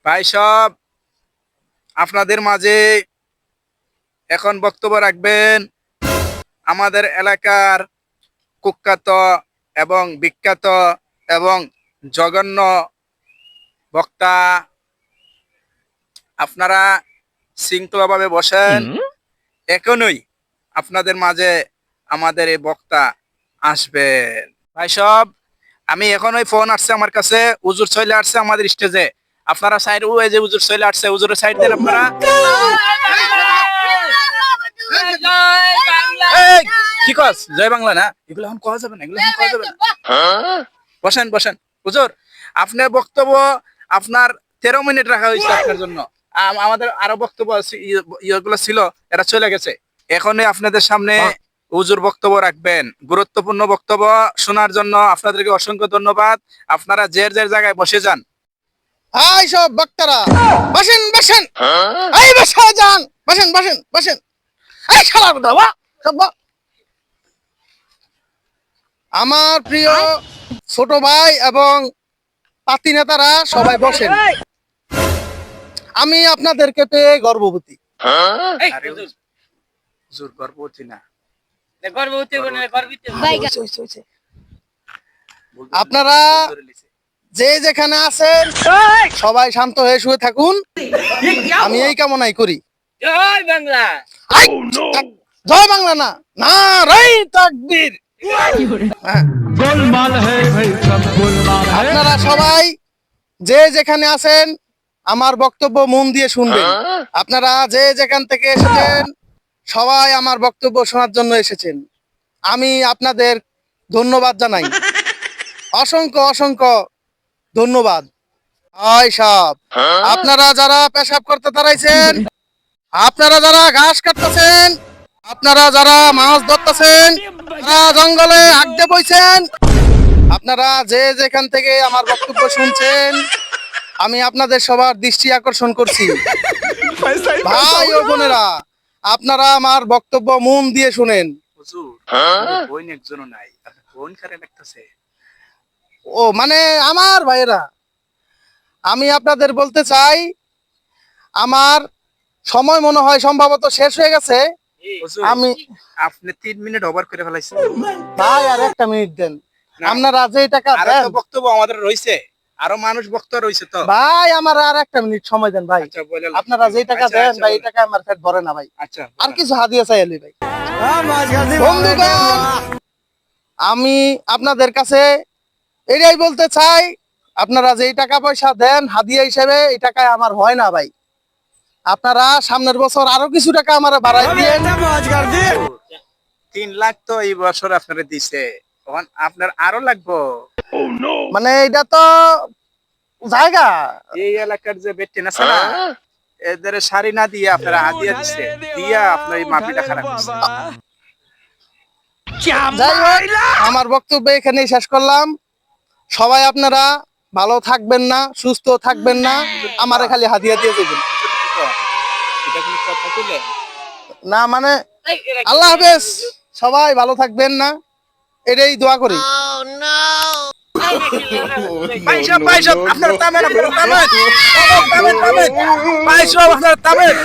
ভাই সব আপনাদের মাঝে এখন বক্তব্য রাখবেন আমাদের এলাকার কুখ্যাত এবং বিখ্যাত এবং জঘন্য বক্তা। আপনারা শৃঙ্খলাভাবে বসেন, এখনই আপনাদের মাঝে আমাদের এই বক্তা আসবেন। ভাই সব আমি এখনই ফোন আসছে আমার কাছে, হুজুর চলে আসছে আমাদের স্টেজে। আপনারা সাইড ওই যে হুজুর চলে আসছে, হুজুরের সাইড দেন আপনারা। এই, কি কস জয় বাংলা না, এগুলো এখন কওয়া যাবে না, এগুলো এখন কওয়া যাবে না। বসেন বসেন হুজুর, আপনার বক্তব্য আপনার 13 মিনিট রাখা হয়েছে আপনার জন্য। আমাদের আরো বক্তব্য ইয়েগুলো ছিল, এরা চলে গেছে। এখনই আপনাদের সামনে হুজুর বক্তব্য রাখবেন। গুরুত্বপূর্ণ বক্তব্য শোনার জন্য আপনাদেরকে অসংখ্য ধন্যবাদ। আপনারা যে জায়গায় বসে যান। হাই সব বক্তারা বসেন বসেন, এই বসা যান, বসেন বসেন বসেন, এই শালা দাও সব। আমার প্রিয় ছোট ভাই এবং পাতি নেতারা সবাই বসেন। আমি আপনাদেরকে পেয়ে গর্ববতী। আরে হুজুর গর্ভবতী না, আপনারা যে যেখানে আছেন সবাই শান্ত হয়ে শুয়ে থাকুন, আমি এই কামনাই করি। জয় বাংলা। আই, জয় বাংলা না, নারাই তাকবীর। হ্যাঁ। আপনারা সবাই যে যেখানে আছেন আমার বক্তব্য মন দিয়ে শুনবেন। আপনারা যে যেখান থেকে এসেছেন সবাই আমার বক্তব্য শোনার জন্য এসেছেন। আমি আপনাদের ধন্যবাদ জানাই, অসংখ্য অসংখ্য ধন্যবাদ। হাই সাহেব, আপনারা যারা পেশাব করতে দাঁড়াইছেন, আপনারা যারা ঘাস কাটতেছেন, আপনারা যারা মাছ ধরতেছেন, যারা জঙ্গলে আগতে বইছেন, আপনারা যে যেখান থেকে আমার বক্তব্য শুনছেন, আমি আপনাদের সবার দৃষ্টি আকর্ষণ করছি। ভাই ও বোনেরা, আপনারা আমার বক্তব্য মন দিয়ে শুনেন। হুজুর বোন একজনও নাই, বোন কারে লাগতেছে? ও মানে আমার ভাইয়েরা, আমি আপনাদের বলতে চাই আমার সময় মনে হয় সম্ভবত শেষ হয়ে গেছে। হুজুর, আমি আপনি 3 মিনিট ওভার করে ফেলাইছেন। ভাই আর একটা মিনিট দেন। না, আপনারা যে টাকা আরো দেন তো বক্তব্য আমাদের রইছে, আরো মানুষ বক্তা রইছে তো। ভাই, আমার আর একটা মিনিট সময় দেন ভাই। আচ্ছা বলেন। আপনারা যে টাকা আচ্ছা, দেন আচ্ছা, ভাই, এই বলেন। টাকা আমার পেট ভরে না ভাই। আচ্ছা আর কিছু হাদিয়া চাইলি ভাই। বন্ধুগণ, আমি আপনাদের কাছে এটাই বলতে চাই, আপনারা যে টাকা পয়সা দেন হাদিয়া হিসেবে, এই টাকায় আমার হয় না ভাই। আপনারা সামনের বছর আরো কিছু টাকা আমার বাড়াই দিয়েন। 3 লাখ তো এই বছর আপনারা দিছে, তখন আপনার আরো লাগবো। মানে এটা তো জায়গা, এই এলাকার যে বেটেন আছে না, এদের শাড়ি না দিয়ে আপনারা হাদিয়া দিছে, দিয়া আপনার এই মাপিটা খারাপ করছে। যাই হোক, আমার বক্তব্য এখানেই শেষ করলাম। সবাই আপনারা ভালো থাকবেন না, সুস্থ থাকবেন না, আমারে খালি হাদিয়া দিয়ে দেবেন এটা কোনো কথা কইলে? না। মানে আল্লাহ হাফেজ, সবাই ভালো থাকবেন না, এটাই দোয়া করি। ভাই সব আপনারা থামেন, আপনারা থামেন, থামেন, থামেন, ভাই সব আপনারা থামেন।